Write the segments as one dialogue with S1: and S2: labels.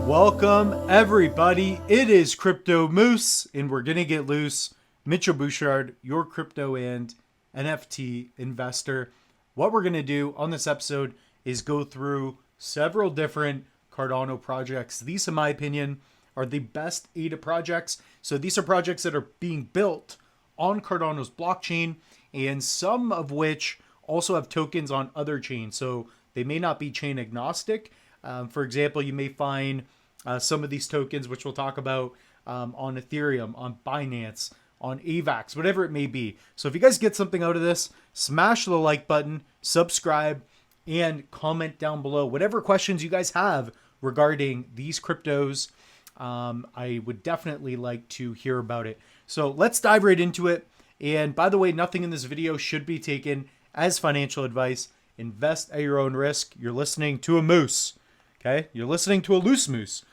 S1: Welcome everybody. It is Crypto Moose and we're gonna get loose. Mitchell Bouchard, your crypto and NFT investor. What we're gonna do on this episode is go through several different Cardano projects. These, in my opinion, are the best ADA projects. So these are projects that are being built on Cardano's blockchain, and some of which also have tokens on other chains. So they may not be chain agnostic. For example, you may find some of these tokens, which we'll talk about on Ethereum, on Binance, on AVAX, whatever it may be. So if you guys get something out of this, smash the like button, subscribe, and comment down below whatever questions you guys have regarding these cryptos. I would definitely like to hear about it. So let's dive right into it. And by the way, nothing in this video should be taken as financial advice. Invest at your own risk. You're listening to a moose. Okay, you're listening to a loose moose.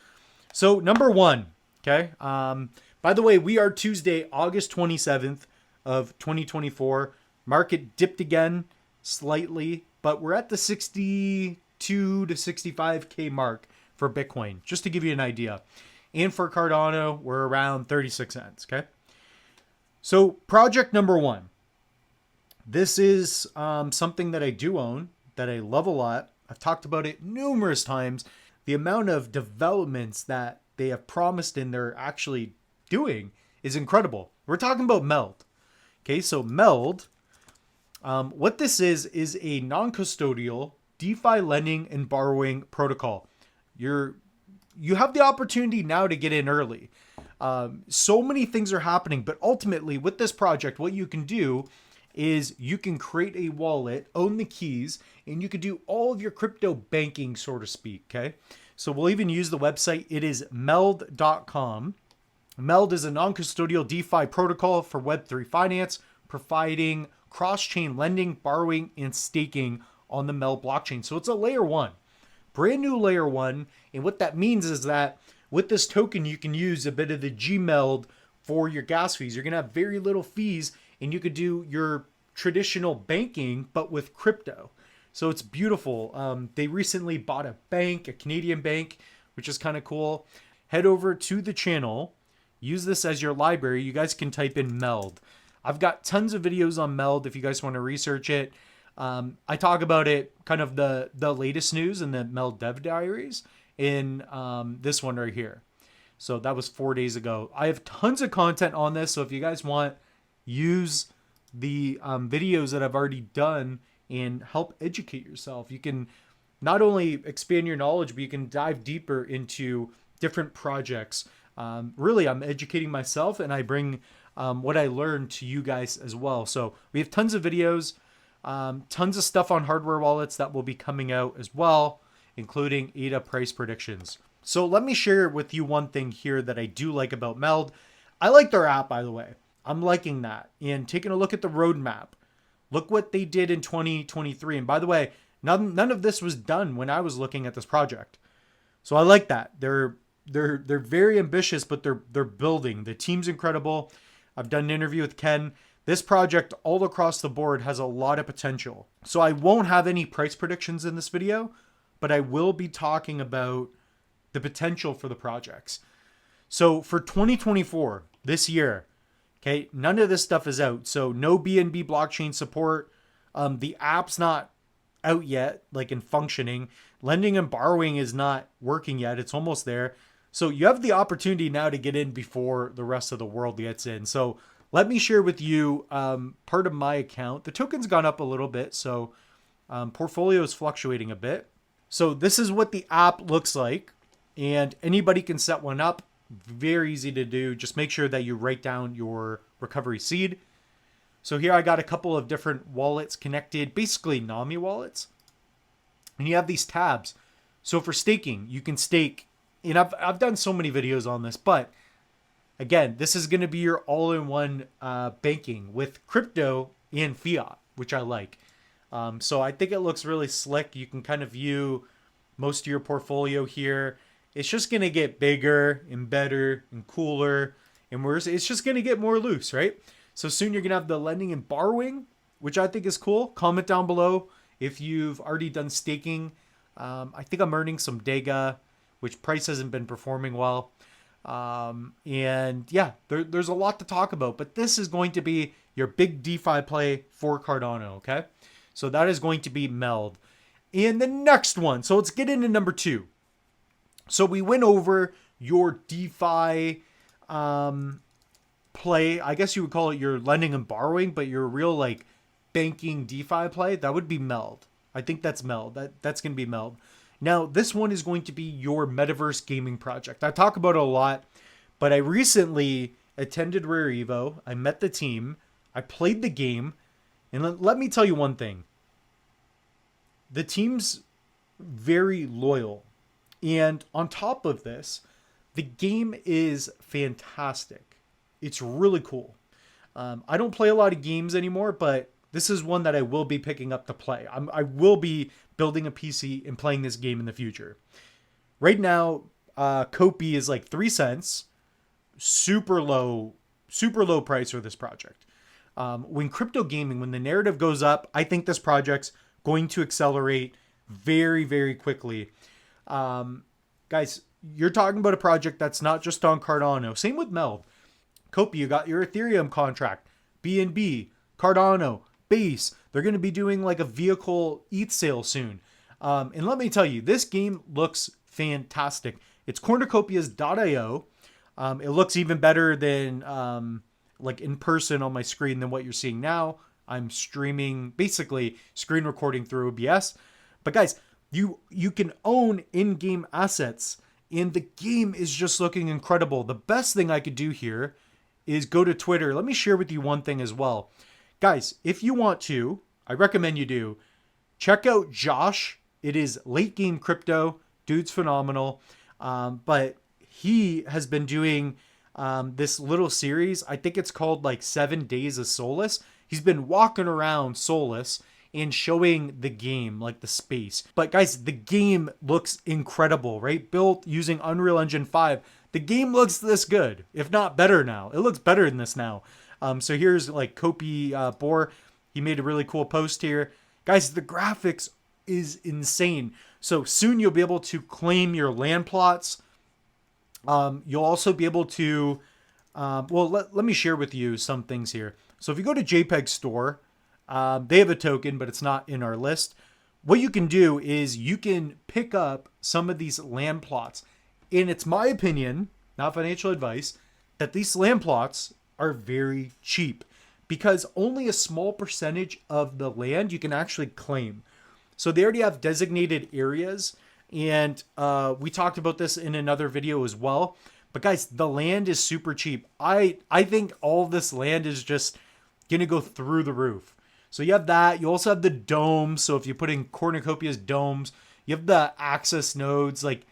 S1: So number one, okay. By the way, we are Tuesday, August 27th of 2024. Market dipped again slightly, but we're at the 62 to 65K mark for Bitcoin, just to give you an idea. And for Cardano, we're around 36 cents, okay? So project number one. This is something that I do own, that I love a lot. I've talked about it numerous times. The amount of developments that they have promised and they're actually doing is incredible. We're talking about Meld. Okay, so Meld, what this is a non-custodial DeFi lending and borrowing protocol. You have the opportunity now to get in early. So many things are happening, but ultimately with this project, what you can do is you can create a wallet, own the keys, and you can do all of your crypto banking, so to speak, okay? So we'll even use the website. It is meld.com. Meld is a non-custodial DeFi protocol for Web3 finance, providing cross-chain lending, borrowing, and staking on the Meld blockchain. So it's a layer one, brand new layer one. And what that means is that with this token, you can use a bit of the Gmeld for your gas fees. You're going to have very little fees, and you could do your traditional banking, but with crypto. So it's beautiful. They recently bought a bank, a Canadian bank, which is kind of cool. Head over to the channel. Use this as your library. You guys can type in Meld. I've got tons of videos on Meld if you guys want to research it. I talk about it, kind of the latest news in the Meld Dev Diaries in this one right here. So that was 4 days ago. I have tons of content on this. So if you guys want, use the videos that I've already done and help educate yourself. You can not only expand your knowledge, but you can dive deeper into different projects. Really, I'm educating myself and I bring what I learned to you guys as well. So we have tons of videos, tons of stuff on hardware wallets that will be coming out as well, including ADA price predictions. So let me share with you one thing here that I do like about Meld. I like their app, by the way. I'm liking that. And taking a look at the roadmap, look what they did in 2023. And by the way, none of this was done when I was looking at this project. So I like that. They're very ambitious, but they're building. The team's incredible. I've done an interview with Ken. This project all across the board has a lot of potential. So I won't have any price predictions in this video, but I will be talking about the potential for the projects. So for 2024, this year, okay, none of this stuff is out. So no BNB blockchain support. The app's not out yet, like in functioning. Lending and borrowing is not working yet. It's almost there. So you have the opportunity now to get in before the rest of the world gets in. So let me share with you part of my account. The token's gone up a little bit, so portfolio is fluctuating a bit. So this is what the app looks like, and anybody can set one up. Very easy to do. Just make sure that you write down your recovery seed. So here I got a couple of different wallets connected, basically NAMI wallets. And you have these tabs. So for staking, you can stake. And I've done so many videos on this, but again, this is going to be your all-in-one banking with crypto and fiat, which I like. So I think it looks really slick. You can kind of view most of your portfolio here. It's just going to get bigger and better and cooler and worse. It's just going to get more loose, right? So soon you're going to have the lending and borrowing, which I think is cool. Comment down below if you've already done staking. I think I'm earning some Dega, which price hasn't been performing well. And yeah, there's a lot to talk about, but this is going to be your big DeFi play for Cardano, okay? So that is going to be Meld. And the next one, so let's get into number 2. So we went over your DeFi play. I guess you would call it your lending and borrowing, but your real like banking DeFi play, that would be Meld. I think that's Meld. That's going to be Meld. Now, this one is going to be your Metaverse gaming project. I talk about it a lot, but I recently attended Rare Evo. I met the team. I played the game. And let me tell you one thing. The team's very loyal. And on top of this, the game is fantastic. It's really cool. I don't play a lot of games anymore, but this is one that I will be picking up to play. I will be building a PC and playing this game in the future. Right now, COPI is like 3 cents. Super low price for this project. When crypto gaming, when the narrative goes up, I think this project's going to accelerate very, very quickly. Guys, you're talking about a project that's not just on Cardano. Same with Meld. COPI, you got your Ethereum contract. BNB, Cardano, Base. They're going to be doing like a vehicle ETH sale soon. And let me tell you, this game looks fantastic. It's Cornucopias.io. It looks even better than like in person on my screen than what you're seeing now. I'm streaming, basically screen recording through OBS. But guys, you can own in-game assets, and the game is just looking incredible. The best thing I could do here is go to Twitter. Let me share with you one thing as well. Guys, if you want to, I recommend you do, check out Josh. It is Late Game Crypto. Dude's phenomenal. But he has been doing this little series. I think it's called like 7 Days of Solace. He's been walking around Solus and showing the game, like the space. But guys, the game looks incredible, right? Built using Unreal Engine 5. The game looks this good, if not better now. It looks better than this now. So here's like COPI Boar. He made a really cool post here. Guys, the graphics is insane. So soon you'll be able to claim your land plots. You'll also be able to, let me share with you some things here. So if you go to JPEG Store, they have a token, but it's not in our list. What you can do is you can pick up some of these land plots. And it's my opinion, not financial advice, that these land plots are very cheap because only a small percentage of the land you can actually claim. So they already have designated areas, and we talked about this in another video as well. But guys, the land is super cheap. I think all of this land is just gonna go through the roof. So you have that. You also have the domes. So if you put in Cornucopias domes, you have the access nodes. Like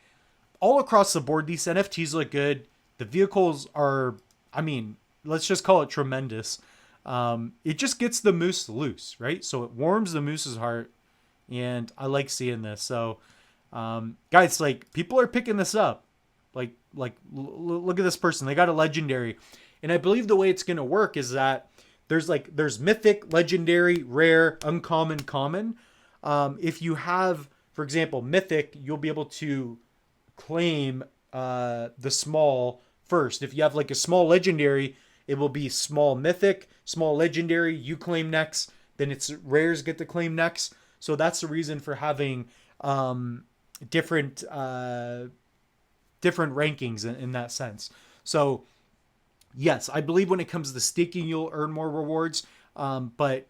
S1: all across the board, these NFTs look good. The vehicles are, I mean, let's just call it tremendous. It just gets the moose loose, right? So it warms the moose's heart, and I like seeing this. So, guys, like people are picking this up. Look at this person. They got a legendary, and I believe the way it's gonna work is that there's mythic, legendary, rare, uncommon, common. If you have, for example, mythic, you'll be able to claim the small first. If you have like a small legendary, it will be small mythic, small legendary, you claim next, then it's rares get to claim next. So that's the reason for having different rankings in that sense. So yes, I believe when it comes to staking, you'll earn more rewards. But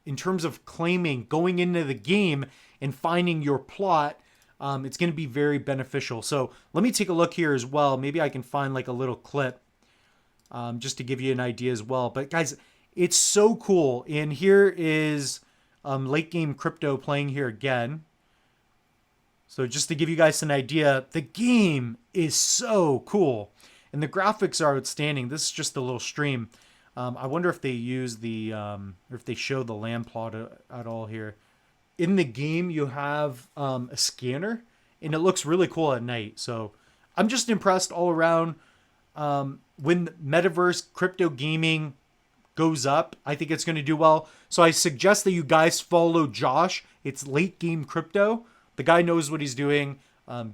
S1: in terms of claiming, going into the game and finding your plot, it's going to be very beneficial. So let me take a look here as well. Maybe I can find like a little clip just to give you an idea as well. But guys, it's so cool. And here is Late Game Crypto playing here again. So just to give you guys an idea, the game is so cool. And the graphics are outstanding. This is just a little stream. I wonder if they use the, or if they show the land plot at all here. In the game, you have a scanner, and it looks really cool at night. So I'm just impressed all around. When Metaverse crypto gaming goes up, I think it's going to do well. So I suggest that you guys follow Josh. It's Late Game Crypto. The guy knows what he's doing.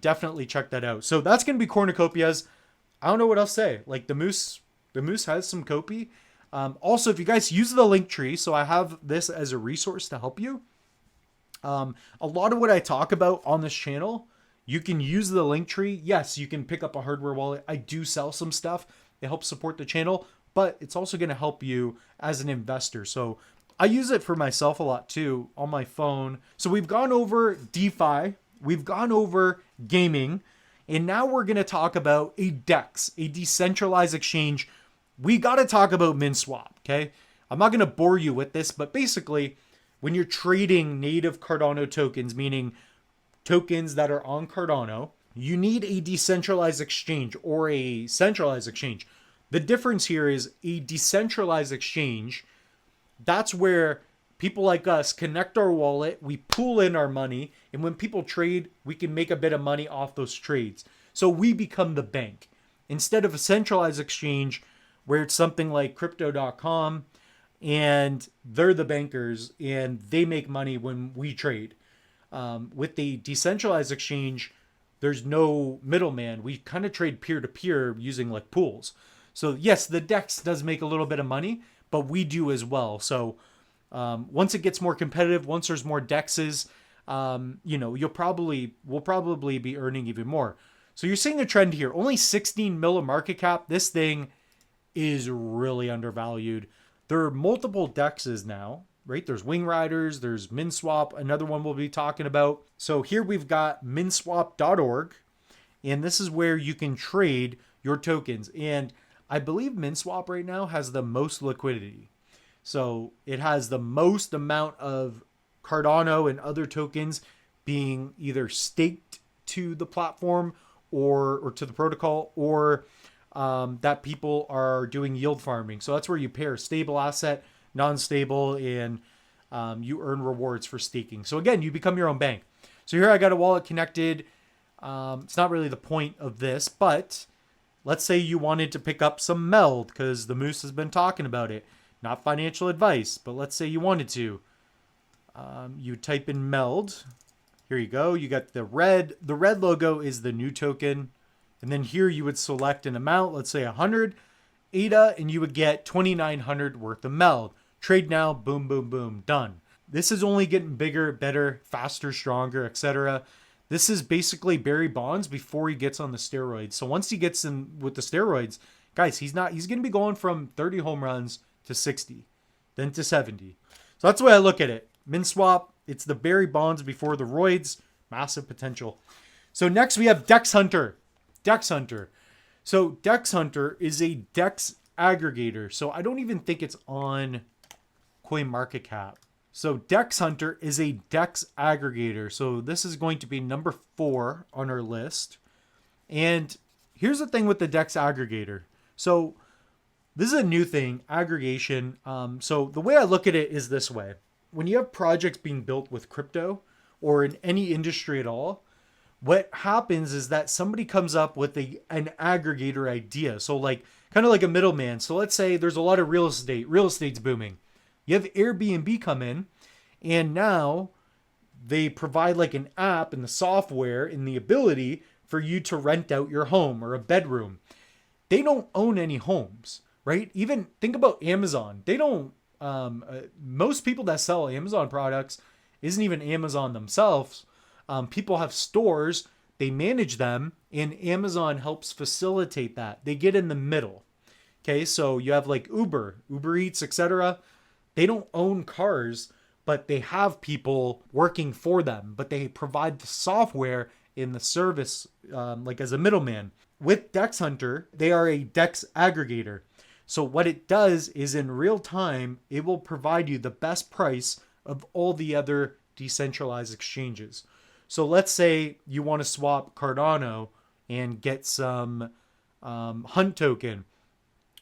S1: Definitely check that out. So that's going to be Cornucopias. I don't know what else to say. Like the moose has some COPI. Also, if you guys use the link tree, so I have this as a resource to help you. A lot of what I talk about on this channel, you can use the link tree. Yes, you can pick up a hardware wallet. I do sell some stuff. It helps support the channel, but it's also going to help you as an investor. So I use it for myself a lot too on my phone. So we've gone over DeFi, we've gone over gaming, and now we're going to talk about a DEX, a decentralized exchange. We got to talk about Minswap, okay? I'm not going to bore you with this, but basically, when you're trading native Cardano tokens, meaning tokens that are on Cardano, you need a decentralized exchange or a centralized exchange. The difference here is a decentralized exchange. That's where people like us connect our wallet, we pool in our money, and when people trade, we can make a bit of money off those trades. So we become the bank. Instead of a centralized exchange where it's something like crypto.com and they're the bankers and they make money when we trade. With the decentralized exchange, there's no middleman. We kind of trade peer-to-peer using like pools. So yes, the DEX does make a little bit of money, but we do as well. So once it gets more competitive, once there's more DEXs, we'll probably be earning even more. So you're seeing a trend here. Only 16 mil of market cap. This thing is really undervalued. There are multiple DEXs now, right? There's Wing Riders, there's Minswap, another one we'll be talking about. So here we've got minswap.org, and this is where you can trade your tokens. And I believe Minswap right now has the most liquidity. So it has the most amount of Cardano and other tokens being either staked to the platform or to the protocol, or that people are doing yield farming. So that's where you pair stable asset, non-stable, and you earn rewards for staking. So again, you become your own bank. So here I got a wallet connected. It's not really the point of this, but let's say you wanted to pick up some Meld because the Moose has been talking about it. Not financial advice, but let's say you wanted to. You type in Meld. Here you go. You got the red. The red logo is the new token. And then here you would select an amount, let's say 100 ADA, and you would get 2,900 worth of Meld. Trade now, boom, boom, boom, done. This is only getting bigger, better, faster, stronger, etc. This is basically Barry Bonds before he gets on the steroids. So once he gets in with the steroids, guys, he's going to be going from 30 home runs to 60, then to 70. So that's the way I look at it. Minswap, it's the Barry Bonds before the roids, massive potential. So next we have Dexhunter. So Dexhunter is a DEX aggregator. So I don't even think it's on CoinMarketCap. So Dexhunter is a DEX aggregator. So this is going to be number 4 on our list. And here's the thing with the DEX aggregator. So this is a new thing, aggregation. So the way I look at it is this way. When you have projects being built with crypto or in any industry at all, what happens is that somebody comes up with an aggregator idea. So like kind of like a middleman. So let's say there's a lot of real estate. Real estate's booming. You have Airbnb come in, and now they provide like an app and the software and the ability for you to rent out your home or a bedroom. They don't own any homes, right? Even think about Amazon. They don't, most people that sell Amazon products isn't even Amazon themselves. People have stores, they manage them, and Amazon helps facilitate that. They get in the middle. Okay, so you have like Uber Eats, etc. They don't own cars, but they have people working for them, but they provide the software in the service, like as a middleman. With Dexhunter, they are a DEX aggregator. So what it does is in real time, it will provide you the best price of all the other decentralized exchanges. So let's say you want to swap Cardano and get some Hunt token,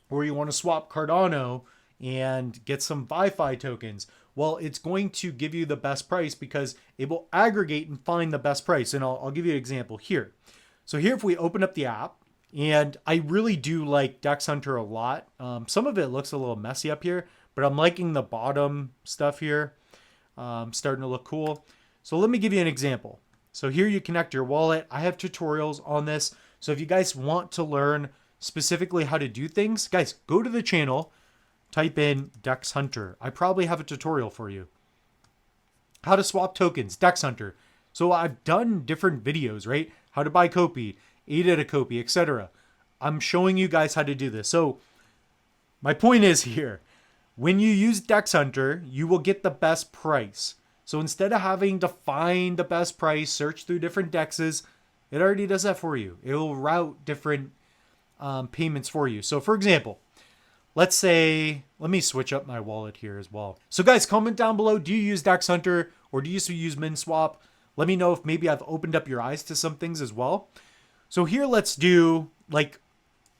S1: or you want to swap Cardano and get some Wi-Fi tokens. Well, it's going to give you the best price because it will aggregate and find the best price. And I'll give you an example here. So here, if we open up the app, and I really do like Dexhunter a lot. Some of it looks a little messy up here, but I'm liking the bottom stuff here. Starting to look cool. So let me give you an example. So here you connect your wallet. I have tutorials on this. So if you guys want to learn specifically how to do things, guys, go to the channel, type in Dexhunter. I probably have a tutorial for you. How to swap tokens, Dexhunter. So I've done different videos, right? How to buy COPI, ADA COPI, etc. I'm showing you guys how to do this. So my point is here, when you use Dexhunter, you will get the best price. So instead of having to find the best price, search through different dexes, it already does that for you. It will route different payments for you. So for example, let's say, let me switch up my wallet here as well. So guys, comment down below, do you use Dexhunter or do you use Minswap? Let me know if maybe I've opened up your eyes to some things as well. So here, let's do like,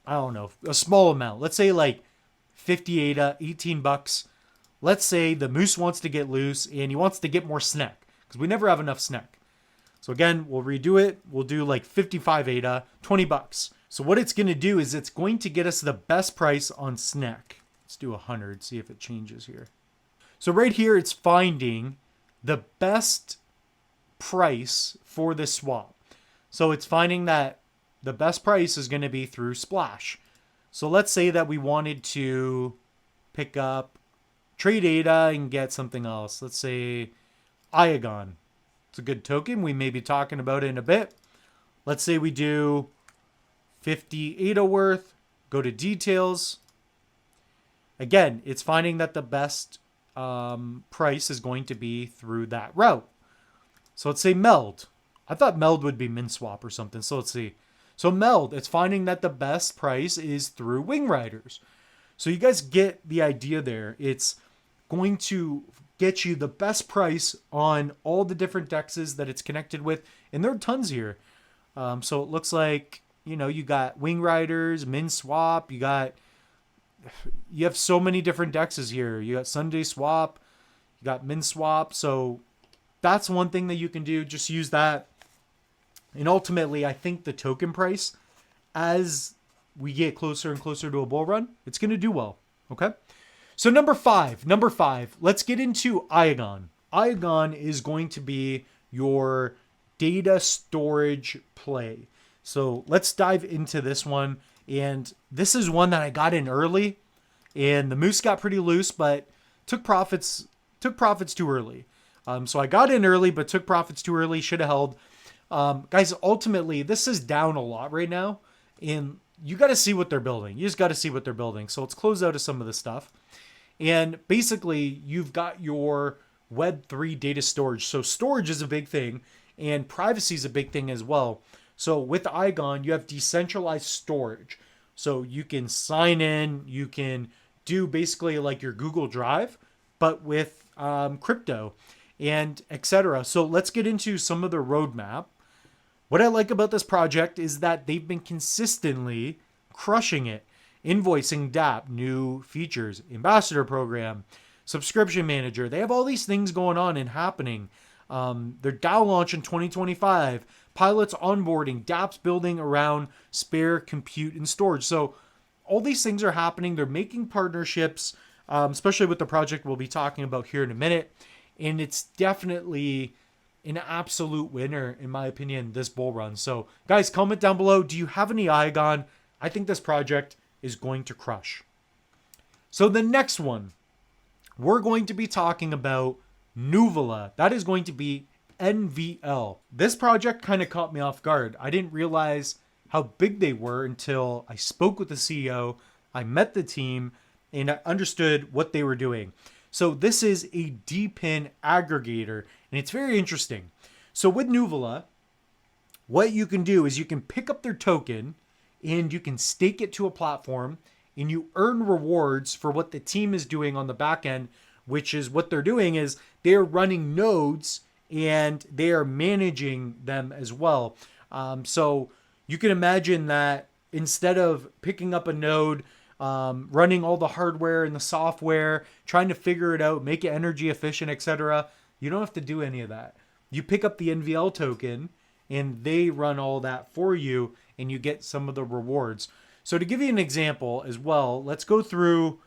S1: I don't know, a small amount. Let's say like 50 ADA, 18 bucks. Let's say the moose wants to get loose and he wants to get more Snek because we never have enough Snek. So again, we'll redo it. We'll do like 55 ADA, 20 bucks. So what it's going to do is it's going to get us the best price on Snek. Let's do 100, see if it changes here. So right here, it's finding the best price for this swap. So it's finding that the best price is going to be through Splash. So let's say that we wanted to pick up trade ADA and get something else. Let's say Iagon. It's a good token. We may be talking about it in a bit. Let's say we do 50 ADA worth. Go to details. Again, it's finding that the best price is going to be through that route. So let's say Meld. I thought Meld would be Minswap or something. So let's see. So Meld, it's finding that the best price is through Wing Riders. So you guys get the idea there. It's going to get you the best price on all the different dexes that it's connected with. And there are tons here. So it looks like, you know, you got Wing Riders, Minswap, you have so many different dexes here. You got Sunday Swap, you got Minswap. So that's one thing that you can do. Just use that. And ultimately, I think the token price, as we get closer and closer to a bull run, it's going to do well. Okay. So number five, let's get into Iagon. Iagon is going to be your data storage play. So let's dive into this one. And this is one that I got in early, and the moose got pretty loose, but took profits too early. So I got in early, but took profits too early. Should have held. Guys, ultimately, this is down a lot right now, and you got to see what they're building. You just got to see what they're building. So let's close out of some of this stuff. And basically, you've got your Web3 data storage. So storage is a big thing, and privacy is a big thing as well. So with Iagon, you have decentralized storage. So you can sign in, you can do basically like your Google Drive, but with crypto and etc. So let's get into some of the roadmap. What I like about this project is that they've been consistently crushing it. Invoicing DApp, new features, ambassador program, subscription manager. They have all these things going on and happening. Their DAO launch in 2025, pilots onboarding, dApps building around spare compute and storage. So all these things are happening. They're making partnerships, especially with the project we'll be talking about here in a minute. And it's definitely an absolute winner, in my opinion, this bull run. So guys, comment down below. Do you have any Iagon? I think this project is going to crush. So the next one, we're going to be talking about Nuvola. That is going to be NVL. This project kind of caught me off guard. I didn't realize how big they were until I spoke with the CEO, I met the team, and I understood what they were doing. So this is a DePin aggregator, and it's very interesting. So with Nuvola, what you can do is you can pick up their token and you can stake it to a platform, and you earn rewards for what the team is doing on the back end, which is what they're doing is they're running nodes and they are managing them as well. So you can imagine that instead of picking up a node, running all the hardware and the software, trying to figure it out, make it energy efficient, etc., you don't have to do any of that. You pick up the NVL token and they run all that for you, and you get some of the rewards. So to give you an example as well, let's go through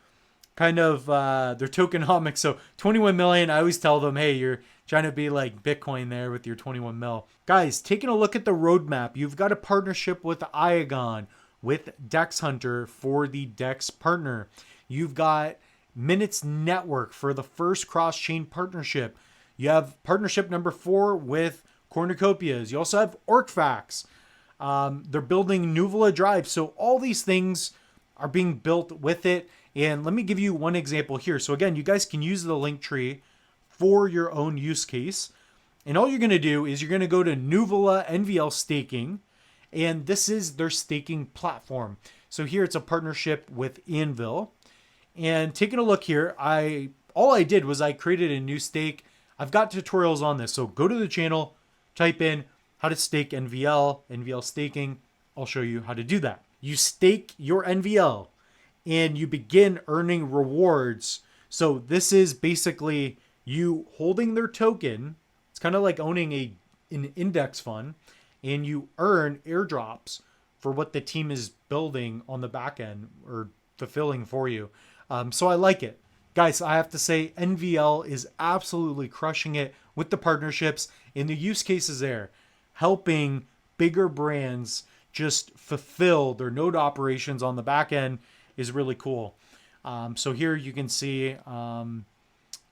S1: kind of their tokenomics. So 21 million, I always tell them, hey, you're trying to be like Bitcoin there with your 21 mil. Guys, taking a look at the roadmap, you've got a partnership with Iagon, with Dexhunter for the Dex partner. You've got Minutes Network for the first cross-chain partnership. You have partnership number 4 with Cornucopias. You also have Orcfax. They're building Nuvola Drive. So all these things are being built with it. And let me give you one example here. So again, you guys can use the link tree for your own use case. And all you're going to do is you're going to go to Nuvola NVL staking. And this is their staking platform. So here it's a partnership with Anvil. And taking a look here, all I did was I created a new stake. I've got tutorials on this. So go to the channel, type in how to stake NVL staking. I'll show you how to do that. You stake your NVL and you begin earning rewards. So this is basically you holding their token. It's kind of like owning an index fund, and you earn airdrops for what the team is building on the back end or fulfilling for you. So I like it. Guys, I have to say NVL is absolutely crushing it with the partnerships and the use cases there, helping bigger brands just fulfill their node operations on the back end is really cool. So here you can see a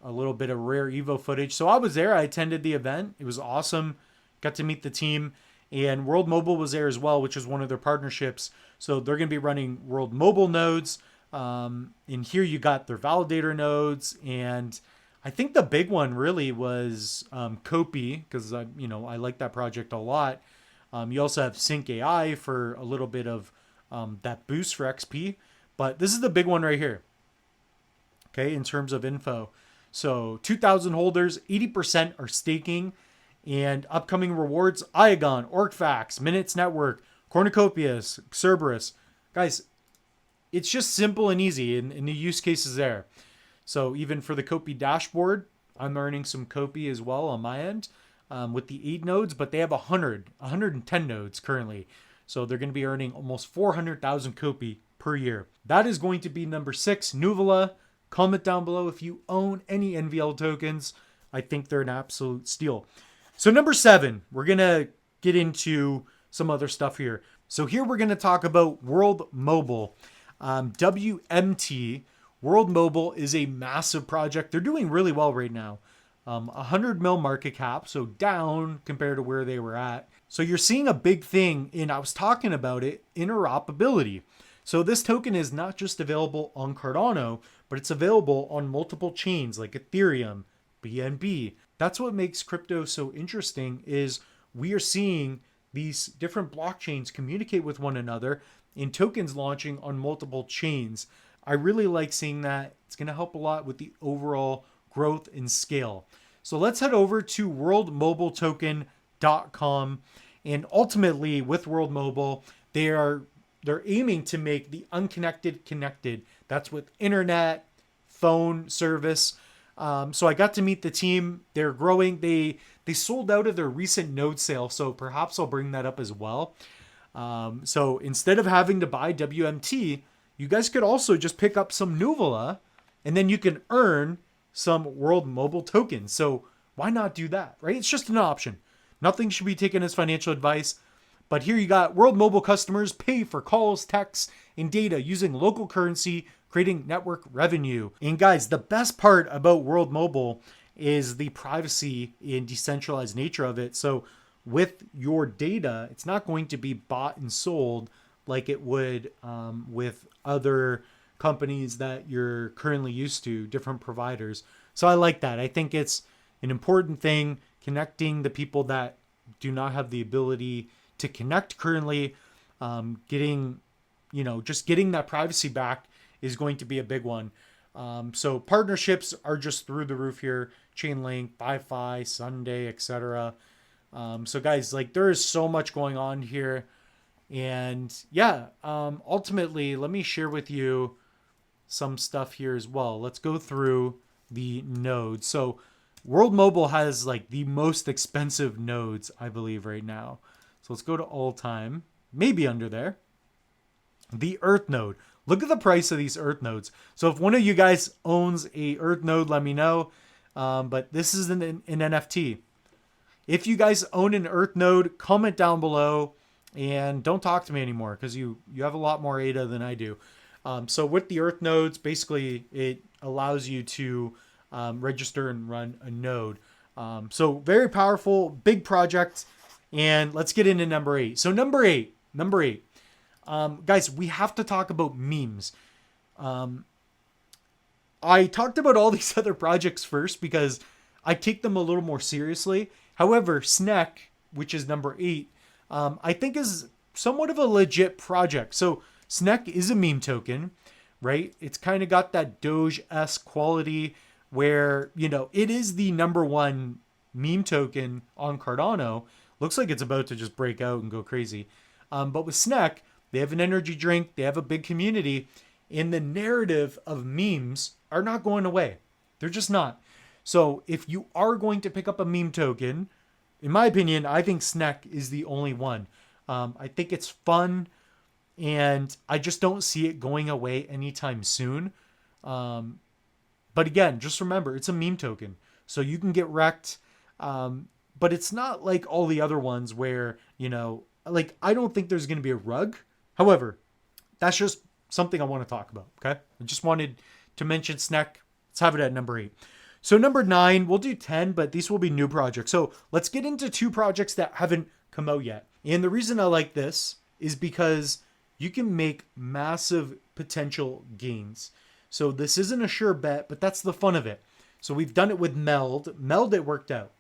S1: little bit of rare Evo footage. So I was there. I attended the event. It was awesome. Got to meet the team. And World Mobile was there as well, which is one of their partnerships. So they're going to be running World Mobile nodes. In here you got their validator nodes, and I think the big one really was COPI, because I like that project a lot. You also have SyncAI for a little bit of that boost for XP, but this is the big one right here. Okay, in terms of info, so 2,000 holders, 80% are staking, and upcoming rewards: Iagon, Orcfax, Minutes Network, Cornucopias, Cerberus. Guys, it's just simple and easy, and the use cases there. So even for the COPI dashboard, I'm earning some COPI as well on my end with the 8 nodes, but they have 110 nodes currently. So they're going to be earning almost 400,000 COPI per year. That is going to be number 6, Nuvola. Comment down below if you own any NVL tokens. I think they're an absolute steal. So number 7, we're going to get into some other stuff here. So here we're going to talk about World Mobile. WMT, World Mobile, is a massive project. They're doing really well right now. 100 mil market cap, so down compared to where they were at. So you're seeing a big thing, and I was talking about it, interoperability. So this token is not just available on Cardano, but it's available on multiple chains like Ethereum, BNB. That's what makes crypto so interesting, is we are seeing these different blockchains communicate with one another in tokens launching on multiple chains. I really like seeing that. It's going to help a lot with the overall growth and scale. So let's head over to worldmobiletoken.com. And ultimately with World Mobile, they're aiming to make the unconnected connected. That's with internet, phone service. So I got to meet the team. They're growing. They sold out of their recent node sale. So perhaps I'll bring that up as well. So instead of having to buy WMT, you guys could also just pick up some Nuvola, and then you can earn some World Mobile tokens. So why not do that, right? It's just an option. Nothing should be taken as financial advice. But here you got World Mobile customers pay for calls, texts, and data using local currency, creating network revenue. And guys, the best part about World Mobile is the privacy and decentralized nature of it. So with your data, it's not going to be bought and sold like it would with other companies that you're currently used to, different providers. So I like that. I think it's an important thing, connecting the people that do not have the ability to connect currently. Getting that privacy back is going to be a big one. So partnerships are just through the roof here. Chainlink, BiFi, Sunday, etc. So guys, like, there is so much going on here. And yeah, ultimately, let me share with you some stuff here as well. Let's go through the nodes. So World Mobile has like the most expensive nodes, I believe, right now. So let's go to all time, maybe under there. The Earth node. look at the price of these Earth nodes. So if one of you guys owns a Earth node, let me know. But this is an NFT. If you guys own an Earth node, comment down below and don't talk to me anymore because you have a lot more ADA than I do. So with the Earth nodes, basically it allows you to register and run a node. So very powerful, big project. And let's get into number 8. So number eight, guys, we have to talk about memes. I talked about all these other projects first because I take them a little more seriously. However, Snek, which is number 8, I think is somewhat of a legit project. So Snek is a meme token, right? It's kind of got that Doge-esque quality where, it is the number 1 meme token on Cardano. Looks like it's about to just break out and go crazy. But with Snek, they have an energy drink, they have a big community, and the narrative of memes are not going away. They're just not. So if you are going to pick up a meme token, in my opinion, I think Snek is the only one. I think it's fun, and I just don't see it going away anytime soon. But again, just remember, it's a meme token. So you can get wrecked, but it's not like all the other ones where, I don't think there's going to be a rug. However, that's just something I want to talk about, okay? I just wanted to mention Snek. Let's have it at number 8. So number 9, we'll do 10, but these will be new projects. So let's get into 2 projects that haven't come out yet. And the reason I like this is because you can make massive potential gains. So this isn't a sure bet, but that's the fun of it. So we've done it with Meld. Meld, it worked out.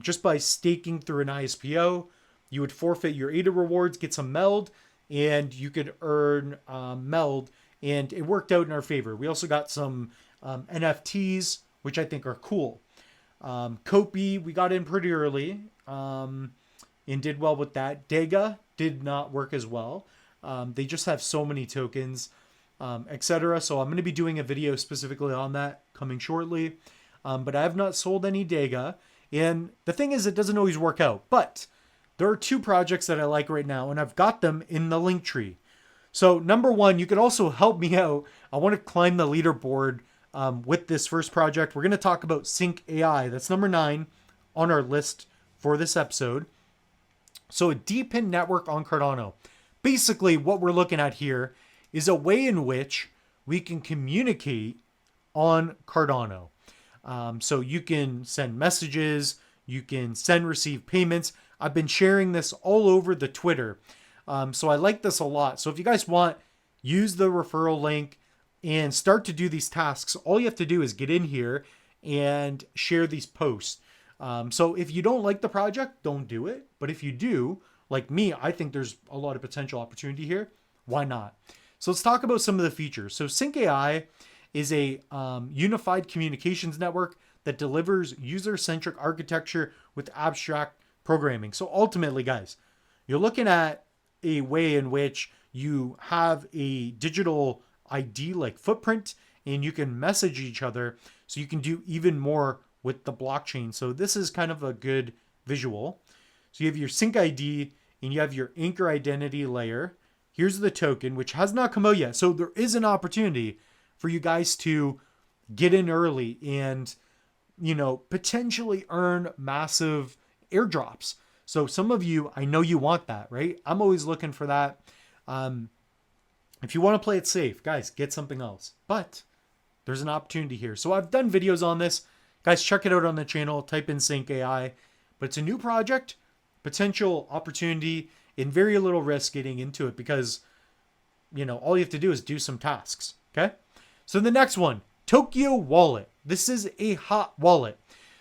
S1: Just by staking through an ISPO, you would forfeit your ADA rewards, get some Meld, and you could earn Meld, and it worked out in our favor. We also got some NFTs, which I think are cool. COPI, we got in pretty early and did well with that. Dega did not work as well. They just have so many tokens, etc. So I'm going to be doing a video specifically on that coming shortly. But I have not sold any Dega. And the thing is, it doesn't always work out. But there are 2 projects that I like right now, and I've got them in the link tree. So number 1, you could also help me out. I want to climb the leaderboard with this first project. We're going to talk about SyncAI. That's number 9 on our list for this episode. So a DePin network on Cardano. Basically, what we're looking at here is a way in which we can communicate on Cardano. So you can send messages, you can send, receive payments. I've been sharing this all over the Twitter. So I like this a lot. So if you guys want, use the referral link and start to do these tasks. All you have to do is get in here and share these posts. So if you don't like the project, don't do it. But if you do, like me, I think there's a lot of potential opportunity here. Why not? So let's talk about some of the features. So SyncAI is a unified communications network that delivers user-centric architecture with abstract programming. So ultimately, guys, you're looking at a way in which you have a digital ID like footprint and you can message each other, so you can do even more with the blockchain. So this is kind of a good visual. So you have your sync ID and you have your anchor identity layer. Here's the token, which has not come out yet. So there is an opportunity for you guys to get in early and, potentially earn massive airdrops. So some of you, I know you want that, right? I'm always looking for that. If you want to play it safe, guys, get something else. But there's an opportunity here. So I've done videos on this. Guys, check it out on the channel. Type in SyncAI. But it's a new project, potential opportunity, and very little risk getting into it because, all you have to do is do some tasks. Okay? So the next one, Tokeo wallet. This is a hot wallet.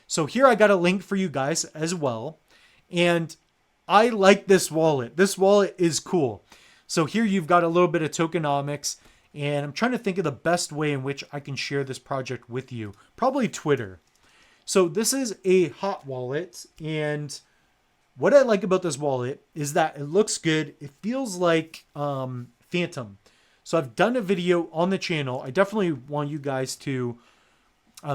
S1: So here I got a link for you guys as well. And I like this wallet. This wallet is cool. So here you've got a little bit of tokenomics, and I'm trying to think of the best way in which I can share this project with you. Probably Twitter. So this is a hot wallet, and what I like about this wallet is that it looks good. It feels like Phantom. So I've done a video on the channel. I definitely want you guys to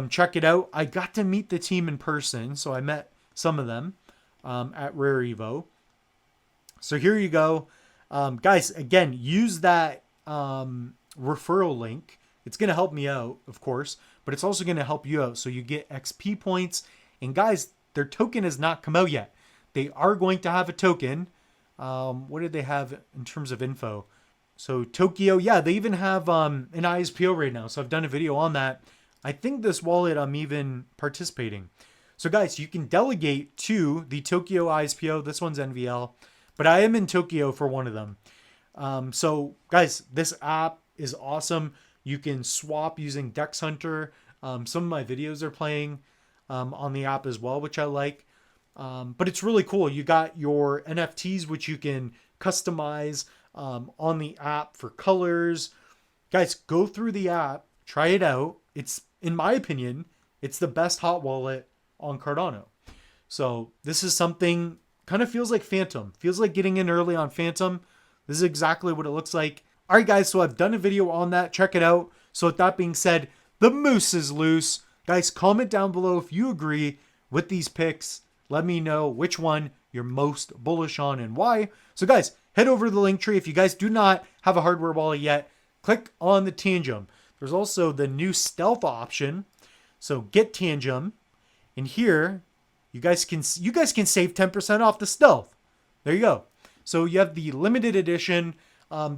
S1: check it out. I got to meet the team in person, so I met some of them at Rare Evo. So here you go. Guys, again, use that referral link. It's going to help me out, of course, but it's also going to help you out. So you get XP points. And guys, their token has not come out yet. They are going to have a token. What did they have in terms of info? So Tokeo, yeah, they even have an ISPO right now. So I've done a video on that. I think this wallet I'm even participating. So guys, you can delegate to the Tokeo ISPO. This one's NVL, but I am in Tokyo for one of them. So guys, this app is awesome. You can swap using Dexhunter. Some of my videos are playing on the app as well, which I like. But it's really cool. You got your NFTs, which you can customize on the app for colors. Guys, go through the app, try it out. It's, in my opinion, it's the best hot wallet on Cardano. So this is something, kind of feels like Phantom. Feels like getting in early on Phantom. This is exactly what it looks like. All right, guys, so I've done a video on that. Check it out. So with that being said, the moose is loose. Guys, comment down below if you agree with these picks. Let me know which one you're most bullish on and why. So guys, head over to the link tree. If you guys do not have a hardware wallet yet, click on the Tangem. There's also the new stealth option. So get Tangem. And here, you guys can save 10% off the stealth. There you go. So you have the limited edition.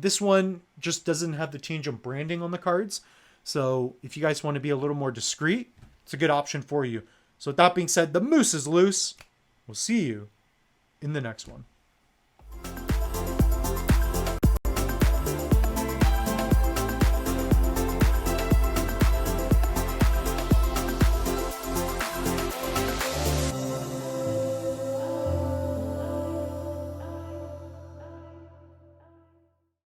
S1: This one just doesn't have the Tangem branding on the cards. So if you guys want to be a little more discreet, it's a good option for you. So with that being said, the moose is loose. We'll see you in the next one.